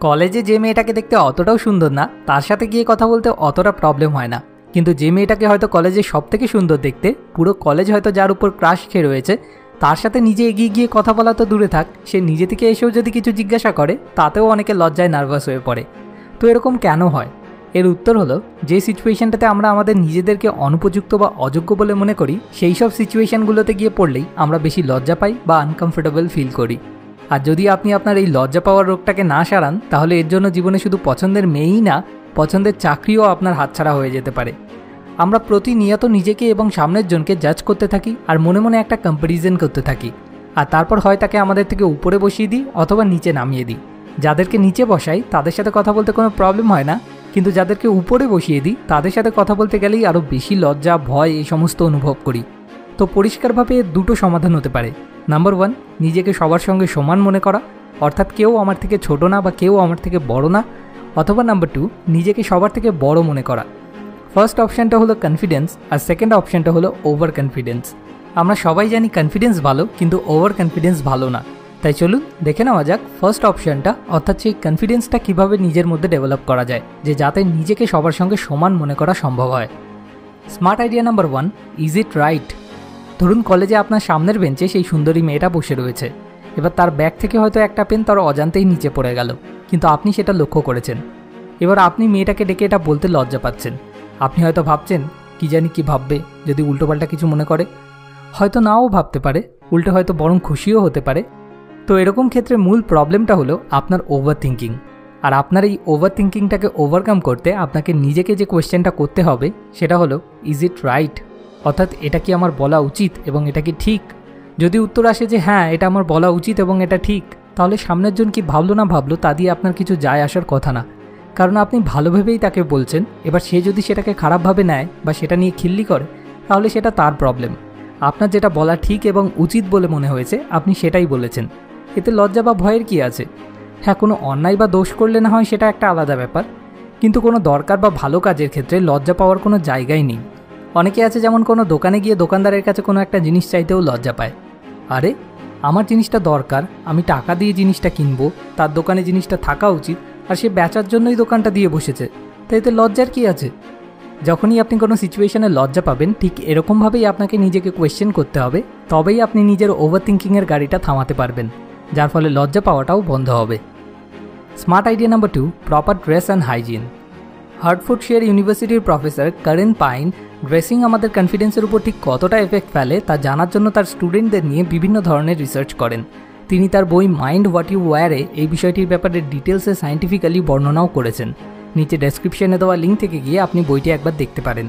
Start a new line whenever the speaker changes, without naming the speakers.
কলেজে যে মেয়েটাকে দেখতে অতটাও সুন্দর না তার সাথে গিয়ে কথা বলতে অতটা প্রবলেম হয় না, কিন্তু যে মেয়েটাকে হয়তো কলেজে সবথেকে সুন্দর দেখতে, পুরো কলেজ হয়তো যার উপর ক্রাশ খেয়ে রয়েছে, তার সাথে নিজে এগিয়ে গিয়ে কথা বলা তো দূরে থাক, সে নিজে থেকে এসেও যদি কিছু জিজ্ঞাসা করে তাতেও অনেকে লজ্জায় নার্ভাস হয়ে পড়ে। তো এরকম কেন হয়? এর উত্তর হলো, যে সিচুয়েশনটাতে আমরা আমাদের নিজেদেরকে অনুপযুক্ত বা অযোগ্য বলে মনে করি, সেই সব সিচুয়েশনগুলোতে গিয়ে পড়লেই আমরা বেশি লজ্জা পাই বা আনকমফোর্টেবল ফিল করি। আর যদি আপনি আপনার এই লজ্জা পাওয়ার রোগটাকে না সারান, তাহলে এর জন্য জীবনে শুধু পছন্দের মেয়েই না, পছন্দের চাকরিও আপনার হাতছাড়া হয়ে যেতে পারে। আমরা প্রতিনিয়ত নিজেকে এবং সামনের জনকে জাজ করতে থাকি আর মনে মনে একটা কম্প্যারিজন করতে থাকি, আর তারপর হয় তাকে আমাদের থেকে উপরে বসিয়ে দিই অথবা নিচে নামিয়ে দিই। যাদেরকে নিচে বসাই তাদের সাথে কথা বলতে কোনো প্রবলেম হয় না, কিন্তু যাদেরকে উপরে বসিয়ে দিই তাদের সাথে কথা বলতে গেলেই আরও বেশি লজ্জা, ভয় এই সমস্ত অনুভব করি। তো পরিষ্কারভাবে দুটো সমাধান হতে পারে। নাম্বার 1, নিজেকে সবার সঙ্গে সমান মনে করা, অর্থাৎ কেউ আমার থেকে ছোট না বা কেউ আমার থেকে বড় না। অথবা নাম্বার 2, নিজেকে সবার থেকে বড় মনে করা। ফার্স্ট অপশানটা হলো কনফিডেন্স আর সেকেন্ড অপশানটা হলো ওভার কনফিডেন্স। আমরা সবাই জানি কনফিডেন্স ভালো, কিন্তু ওভার কনফিডেন্স ভালো না। তাই চলুন দেখে নেওয়া যাক ফার্স্ট অপশানটা, অর্থাৎ সেই কনফিডেন্সটা কীভাবে নিজের মধ্যে ডেভেলপ করা যায়, যে যাতে নিজেকে সবার সঙ্গে সমান মনে করা সম্ভব হয়। Smart idea number 1, is it right? ধরুন কলেজে আপনার সামনের বেঞ্চে সেই সুন্দরী মেয়েটা বসে রয়েছে। এবার তার ব্যাগ থেকে হয়তো একটা পেন তার অজান্তেই নিচে পড়ে গেল, কিন্তু আপনি সেটা লক্ষ্য করেছেন। এবার আপনি মেয়েটাকে ডেকে এটা বলতে লজ্জা পাচ্ছেন। আপনি হয়তো ভাবছেন, কি জানি কি ভাববে, যদি উল্টোপাল্টা কিছু মনে করে। হয়তো নাও ভাবতে পারে, উল্টো হয়তো বরং খুশিও হতে পারে। তো এরকম ক্ষেত্রে মূল প্রবলেমটা হলো আপনার ওভার থিঙ্কিং। আর আপনার এই ওভার থিঙ্কিংটাকে ওভারকাম করতে আপনাকে নিজেকে যে কোয়েশ্চেনটা করতে হবে সেটা হলো, ইজ ইট রাইট? অর্থাৎ এটা কি আমার বলা উচিত এবং এটা কি ঠিক? যদি উত্তর আসে যে হ্যাঁ, এটা আমার বলা উচিত এবং এটা ঠিক, তাহলে সামনের জন কি ভাবলো না ভাবলো তা দিয়ে আপনার কিছু যায় আসার কথা না, কারণ আপনি ভালোভাবেই তাকে বলছেন। এবার সে যদি সেটাকে খারাপভাবে নেয় বা সেটা নিয়ে খিল্লি করে, তাহলে সেটা তার প্রবলেম। আপনার যেটা বলা ঠিক এবং উচিত বলে মনে হয়েছে আপনি সেটাই বলেছেন, এতে লজ্জা বা ভয়ের কি আছে? হ্যাঁ, কোনো অন্যায় বা দোষ করলে না হয় সেটা একটা আলাদা ব্যাপার, কিন্তু কোনো দরকার বা ভালো কাজের ক্ষেত্রে লজ্জা পাওয়ার কোনো জায়গাই নেই। অনেকে আছে যেমন কোনো দোকানে গিয়ে দোকানদারের কাছে কোনো একটা জিনিস চাইতেও লজ্জা পায়। আরে, আমার জিনিসটা দরকার, আমি টাকা দিয়ে জিনিসটা কিনবো, তার দোকানে জিনিসটা থাকা উচিত, আর সে বেচার জন্যই দোকানটা দিয়ে বসেছে, তাই এতে লজ্জার কি আছে? যখনই আপনি কোনো সিচুয়েশনে লজ্জা পাবেন, ঠিক এরকমভাবেই আপনাকে নিজেকে কোয়েশ্চেন করতে হবে, তবেই আপনি নিজের ওভার থিঙ্কিংয়ের গাড়িটা থামাতে পারবেন, যার ফলে লজ্জা পাওয়াটাও বন্ধ হবে। Smart idea number 2, proper dress and hygiene. Hertfordshire ইউনিভার্সিটির প্রফেসর কারেন পাইন ড্রেসিং আমাদের কনফিডেন্সের উপর ঠিক কতটা এফেক্ট ফেলে তা জানার জন্য তার স্টুডেন্টদের নিয়ে বিভিন্ন ধরনের রিসার্চ করেন। তিনি তার বই মাইন্ড হোয়াট ইউ ওয়্যারে এই বিষয়টির ব্যাপারে ডিটেলসে সায়েন্টিফিক্যালি বর্ণনাও করেছেন। নিচে ডেসক্রিপশনে দেওয়া লিঙ্ক থেকে গিয়ে আপনি বইটি একবার দেখতে পারেন।